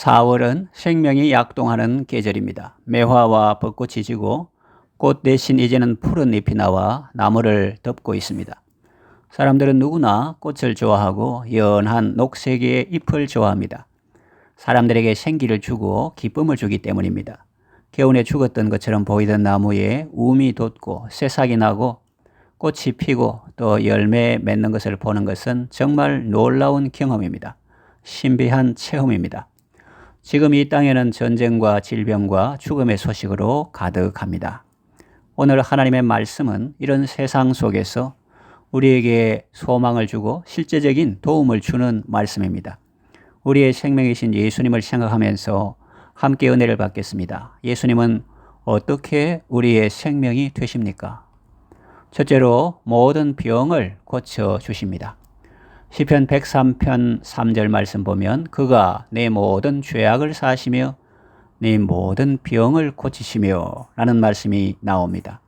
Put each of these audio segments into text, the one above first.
4월은 생명이 약동하는 계절입니다. 매화와 벚꽃이 지고 꽃 대신 이제는 푸른 잎이 나와 나무를 덮고 있습니다. 사람들은 누구나 꽃을 좋아하고 연한 녹색의 잎을 좋아합니다. 사람들에게 생기를 주고 기쁨을 주기 때문입니다. 겨울에 죽었던 것처럼 보이던 나무에 움이 돋고 새싹이 나고 꽃이 피고 또 열매 맺는 것을 보는 것은 정말 놀라운 경험입니다. 신비한 체험입니다. 지금 이 땅에는 전쟁과 질병과 죽음의 소식으로 가득합니다. 오늘 하나님의 말씀은 이런 세상 속에서 우리에게 소망을 주고 실제적인 도움을 주는 말씀입니다. 우리의 생명이신 예수님을 생각하면서 함께 은혜를 받겠습니다. 예수님은 어떻게 우리의 생명이 되십니까? 첫째로 모든 병을 고쳐주십니다. 시편 103편 3절 말씀 보면 그가 내 모든 죄악을 사하시며 내 모든 병을 고치시며 라는 말씀이 나옵니다.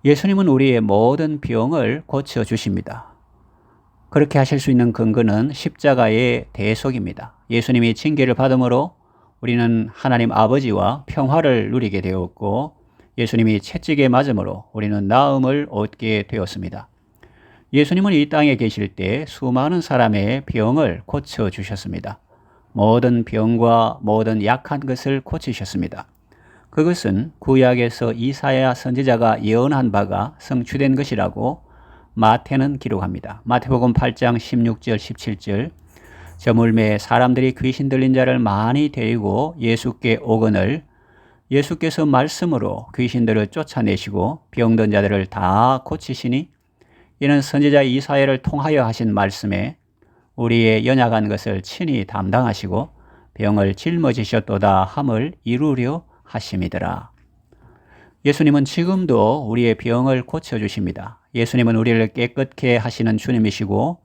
예수님은 우리의 모든 병을 고쳐주십니다. 그렇게 하실 수 있는 근거는 십자가의 대속입니다. 예수님이 징계를 받음으로 우리는 하나님 아버지와 평화를 누리게 되었고 예수님이 채찍에 맞음으로 우리는 나음을 얻게 되었습니다. 예수님은 이 땅에 계실 때 수많은 사람의 병을 고쳐주셨습니다. 모든 병과 모든 약한 것을 고치셨습니다. 그것은 구약에서 이사야 선지자가 예언한 바가 성취된 것이라고 마태는 기록합니다. 마태복음 8장 16절 17절 저물매에 사람들이 귀신 들린 자를 많이 데리고 예수께 오거늘 예수께서 말씀으로 귀신들을 쫓아내시고 병든 자들을 다 고치시니 이는 선지자 이사야를 통하여 하신 말씀에 우리의 연약한 것을 친히 담당하시고 병을 짊어지셨도다 함을 이루려 하심이더라. 예수님은 지금도 우리의 병을 고쳐주십니다. 예수님은 우리를 깨끗게 하시는 주님이시고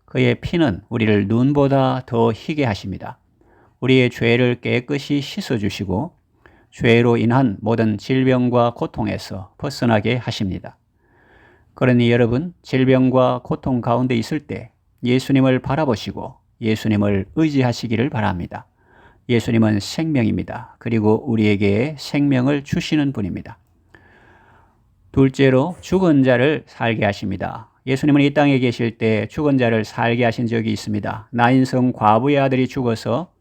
그의 피는 우리를 눈보다 더 희게 하십니다. 우리의 죄를 깨끗이 씻어주시고 죄로 인한 모든 질병과 고통에서 벗어나게 하십니다. 그러니 여러분, 질병과 고통 가운데 있을 때 예수님을 바라보시고 예수님을 의지하시기를 바랍니다. 예수님은 생명입니다. 그리고 우리에게 생명을 주시는 분입니다. 둘째로 죽은 자를 살게 하십니다. 예수님은 이 땅에 계실 때 죽은 자를 살게 하신 적이 있습니다. 나인성 과부의 아들이 죽어서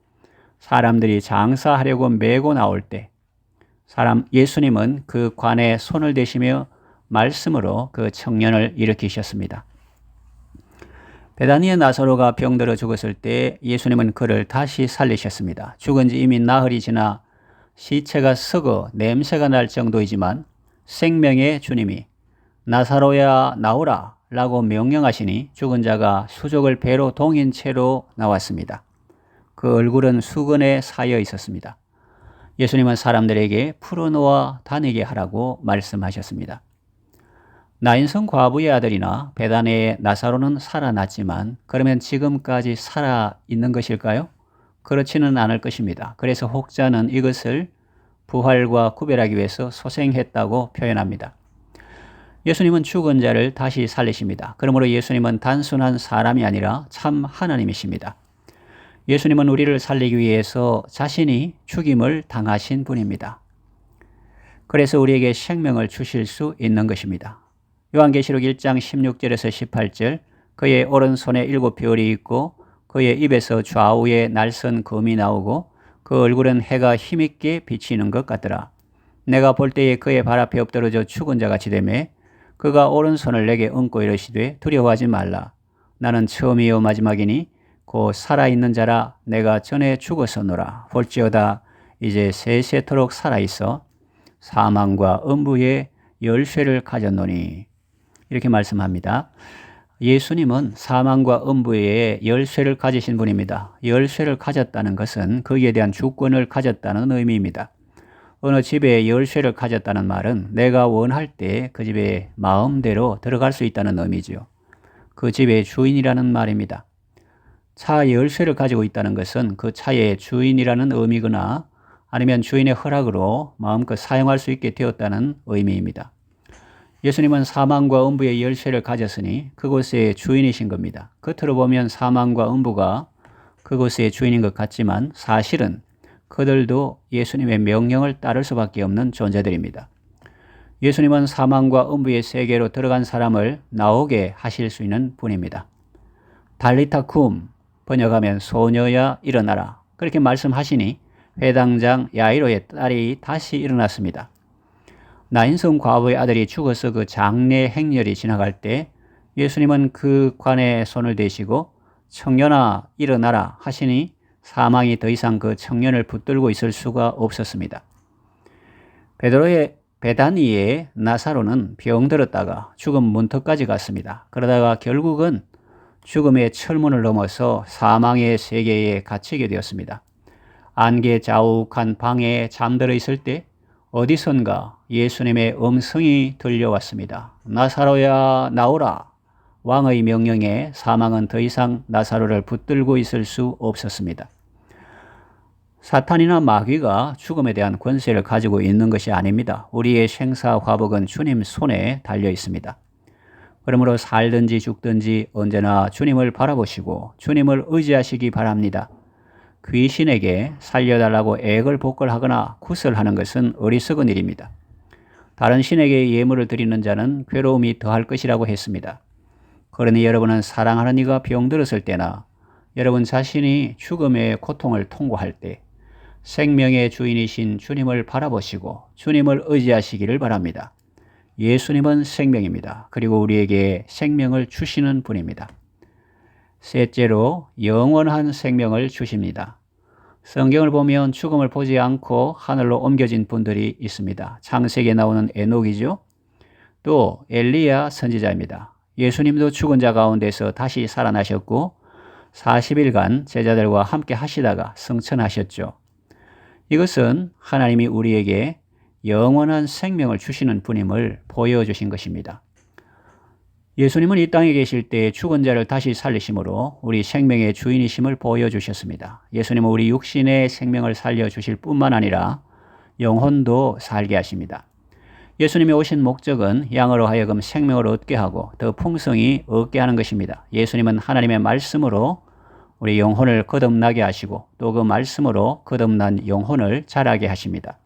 사람들이 장사하려고 메고 나올 때 예수님은 그 관에 손을 대시며 말씀으로 그 청년을 일으키셨습니다. 베다니의 나사로가 병들어 죽었을 때 예수님은 그를 다시 살리셨습니다. 죽은 지 이미 나흘이 지나 시체가 썩어 냄새가 날 정도이지만 생명의 주님이 나사로야 나오라 라고 명령하시니 죽은 자가 수족을 배로 동인 채로 나왔습니다. 그 얼굴은 수건에 쌓여 있었습니다. 예수님은 사람들에게 풀어놓아 다니게 하라고 말씀하셨습니다. 나인성 과부의 아들이나 베다니의 나사로는 살아났지만 그러면 지금까지 살아있는 것일까요? 그렇지는 않을 것입니다. 그래서 혹자는 이것을 부활과 구별하기 위해서 소생했다고 표현합니다. 예수님은 죽은 자를 다시 살리십니다. 그러므로 예수님은 단순한 사람이 아니라 참 하나님이십니다. 예수님은 우리를 살리기 위해서 자신이 죽임을 당하신 분입니다. 그래서 우리에게 생명을 주실 수 있는 것입니다. 요한계시록 1장 16절에서 18절 그의 오른손에 7별이 있고 그의 입에서 좌우에 날선 검이 나오고 그 얼굴은 해가 힘있게 비치는 것 같더라. 내가 볼 때에 그의 발 앞에 엎드러져 죽은 자같이 되매 그가 오른손을 내게 얹고 이르시되 두려워하지 말라. 나는 처음이요 마지막이니 곧 살아있는 자라. 내가 전에 죽었었노라. 볼지어다 이제 세세토록 살아있어 사망과 음부의 열쇠를 가졌노니. 이렇게 말씀합니다. 예수님은 사망과 음부의 열쇠를 가지신 분입니다. 열쇠를 가졌다는 것은 거기에 대한 주권을 가졌다는 의미입니다. 어느 집에 열쇠를 가졌다는 말은 내가 원할 때 그 집에 마음대로 들어갈 수 있다는 의미죠. 그 집의 주인이라는 말입니다. 차 열쇠를 가지고 있다는 것은 그 차의 주인이라는 의미거나 아니면 주인의 허락으로 마음껏 사용할 수 있게 되었다는 의미입니다. 예수님은 사망과 음부의 열쇠를 가졌으니 그곳의 주인이신 겁니다. 겉으로 보면 사망과 음부가 그곳의 주인인 것 같지만 사실은 그들도 예수님의 명령을 따를 수밖에 없는 존재들입니다. 예수님은 사망과 음부의 세계로 들어간 사람을 나오게 하실 수 있는 분입니다. 달리타 쿰, 번역하면 소녀야 일어나라. 그렇게 말씀하시니 회당장 야이로의 딸이 다시 일어났습니다. 나인성 과부의 아들이 죽어서 그 장례 행렬이 지나갈 때 예수님은 그 관에 손을 대시고 청년아 일어나라 하시니 사망이 더 이상 그 청년을 붙들고 있을 수가 없었습니다. 베드로의 베다니의 나사로는 병들었다가 죽음 문턱까지 갔습니다. 그러다가 결국은 죽음의 철문을 넘어서 사망의 세계에 갇히게 되었습니다. 안개 자욱한 방에 잠들어 있을 때 어디선가 예수님의 음성이 들려왔습니다. 나사로야 나오라. 왕의 명령에 사망은 더 이상 나사로를 붙들고 있을 수 없었습니다. 사탄이나 마귀가 죽음에 대한 권세를 가지고 있는 것이 아닙니다. 우리의 생사화복은 주님 손에 달려 있습니다. 그러므로 살든지 죽든지 언제나 주님을 바라보시고 주님을 의지하시기 바랍니다. 귀신에게 살려달라고 애걸복걸하거나 구설하는 것은 어리석은 일입니다. 다른 신에게 예물을 드리는 자는 괴로움이 더할 것이라고 했습니다. 그러니 여러분은 사랑하는 이가 병들었을 때나 여러분 자신이 죽음의 고통을 통과할 때 생명의 주인이신 주님을 바라보시고 주님을 의지하시기를 바랍니다. 예수님은 생명입니다. 그리고 우리에게 생명을 주시는 분입니다. 셋째로 영원한 생명을 주십니다. 성경을 보면 죽음을 보지 않고 하늘로 옮겨진 분들이 있습니다. 창세기에 나오는 에녹이죠. 또 엘리야 선지자입니다. 예수님도 죽은 자 가운데서 다시 살아나셨고 40일간 제자들과 함께 하시다가 승천하셨죠. 이것은 하나님이 우리에게 영원한 생명을 주시는 분임을 보여주신 것입니다. 예수님은 이 땅에 계실 때 죽은 자를 다시 살리심으로 우리 생명의 주인이심을 보여주셨습니다. 예수님은 우리 육신의 생명을 살려주실 뿐만 아니라 영혼도 살게 하십니다. 예수님이 오신 목적은 양으로 하여금 생명을 얻게 하고 더 풍성히 얻게 하는 것입니다. 예수님은 하나님의 말씀으로 우리 영혼을 거듭나게 하시고 또 그 말씀으로 거듭난 영혼을 자라게 하십니다.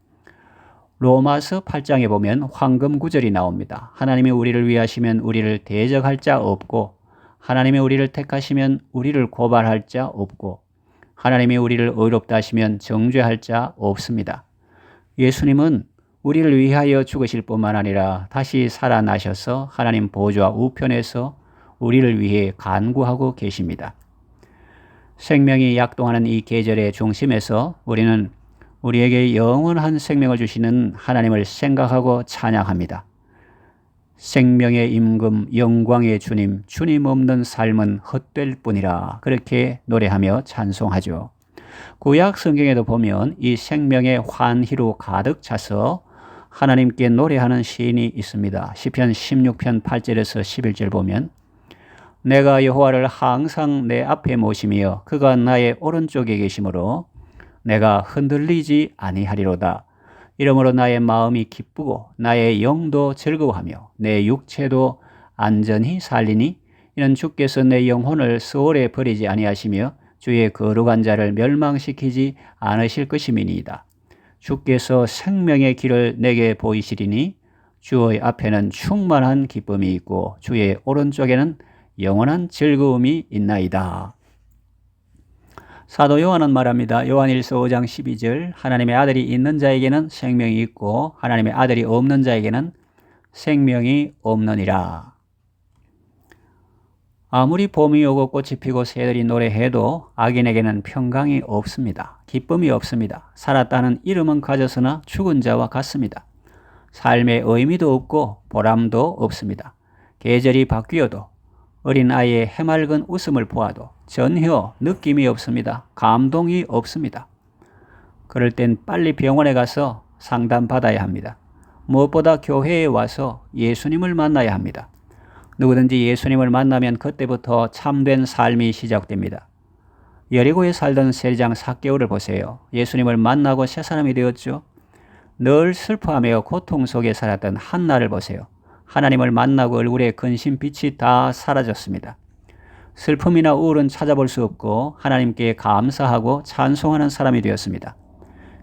로마서 8장에 보면 황금 구절이 나옵니다. 하나님이 우리를 위하시면 우리를 대적할 자 없고 하나님이 우리를 택하시면 우리를 고발할 자 없고 하나님이 우리를 의롭다 하시면 정죄할 자 없습니다. 예수님은 우리를 위하여 죽으실 뿐만 아니라 다시 살아나셔서 하나님 보좌 우편에서 우리를 위해 간구하고 계십니다. 생명이 약동하는 이 계절의 중심에서 우리는 우리에게 영원한 생명을 주시는 하나님을 생각하고 찬양합니다. 생명의 임금, 영광의 주님, 주님 없는 삶은 헛될 뿐이라 그렇게 노래하며 찬송하죠. 구약 성경에도 보면 이 생명의 환희로 가득 차서 하나님께 노래하는 시인이 있습니다. 시편 16편 8절에서 11절 보면 내가 여호와를 항상 내 앞에 모시며 그가 나의 오른쪽에 계심으로 내가 흔들리지 아니하리로다. 이러므로 나의 마음이 기쁘고 나의 영도 즐거워하며 내 육체도 안전히 살리니 이는 주께서 내 영혼을 수월에 버리지 아니하시며 주의 거룩한 자를 멸망시키지 않으실 것임이니이다. 주께서 생명의 길을 내게 보이시리니 주의 앞에는 충만한 기쁨이 있고 주의 오른쪽에는 영원한 즐거움이 있나이다. 사도 요한은 말합니다. 요한일서 5장 12절 하나님의 아들이 있는 자에게는 생명이 있고 하나님의 아들이 없는 자에게는 생명이 없느니라. 아무리 봄이 오고 꽃이 피고 새들이 노래해도 악인에게는 평강이 없습니다. 기쁨이 없습니다. 살았다는 이름은 가졌으나 죽은 자와 같습니다. 삶의 의미도 없고 보람도 없습니다. 계절이 바뀌어도 어린아이의 해맑은 웃음을 보아도 전혀 느낌이 없습니다. 감동이 없습니다. 그럴 땐 빨리 병원에 가서 상담받아야 합니다. 무엇보다 교회에 와서 예수님을 만나야 합니다. 누구든지 예수님을 만나면 그때부터 참된 삶이 시작됩니다. 여리고에 살던 세리장 삭개오를 보세요. 예수님을 만나고 새 사람이 되었죠. 늘 슬퍼하며 고통 속에 살았던 한나를 보세요. 하나님을 만나고 얼굴에 근심 빛이 다 사라졌습니다. 슬픔이나 우울은 찾아볼 수 없고 하나님께 감사하고 찬송하는 사람이 되었습니다.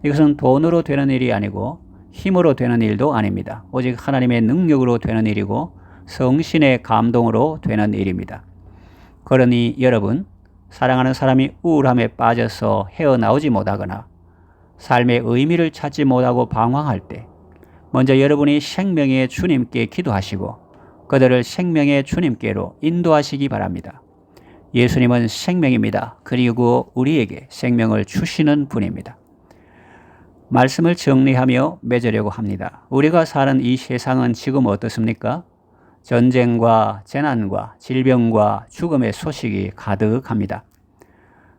이것은 돈으로 되는 일이 아니고 힘으로 되는 일도 아닙니다. 오직 하나님의 능력으로 되는 일이고 성신의 감동으로 되는 일입니다. 그러니 여러분, 사랑하는 사람이 우울함에 빠져서 헤어나오지 못하거나 삶의 의미를 찾지 못하고 방황할 때 먼저 여러분이 생명의 주님께 기도하시고 그들을 생명의 주님께로 인도하시기 바랍니다. 예수님은 생명입니다. 그리고 우리에게 생명을 주시는 분입니다. 말씀을 정리하며 맺으려고 합니다. 우리가 사는 이 세상은 지금 어떻습니까? 전쟁과 재난과 질병과 죽음의 소식이 가득합니다.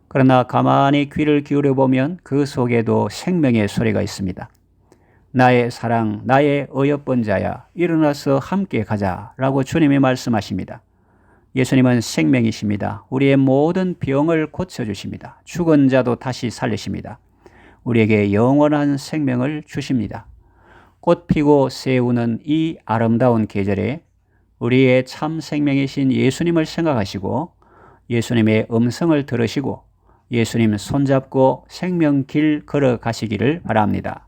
그러나 가만히 귀를 기울여 보면 그 속에도 생명의 소리가 있습니다. 나의 사랑, 나의 어여쁜 자야, 일어나서 함께 가자라고 주님이 말씀하십니다. 예수님은 생명이십니다. 우리의 모든 병을 고쳐주십니다. 죽은 자도 다시 살리십니다. 우리에게 영원한 생명을 주십니다. 꽃 피고 새우는 이 아름다운 계절에 우리의 참 생명이신 예수님을 생각하시고 예수님의 음성을 들으시고 예수님 손잡고 생명길 걸어가시기를 바랍니다.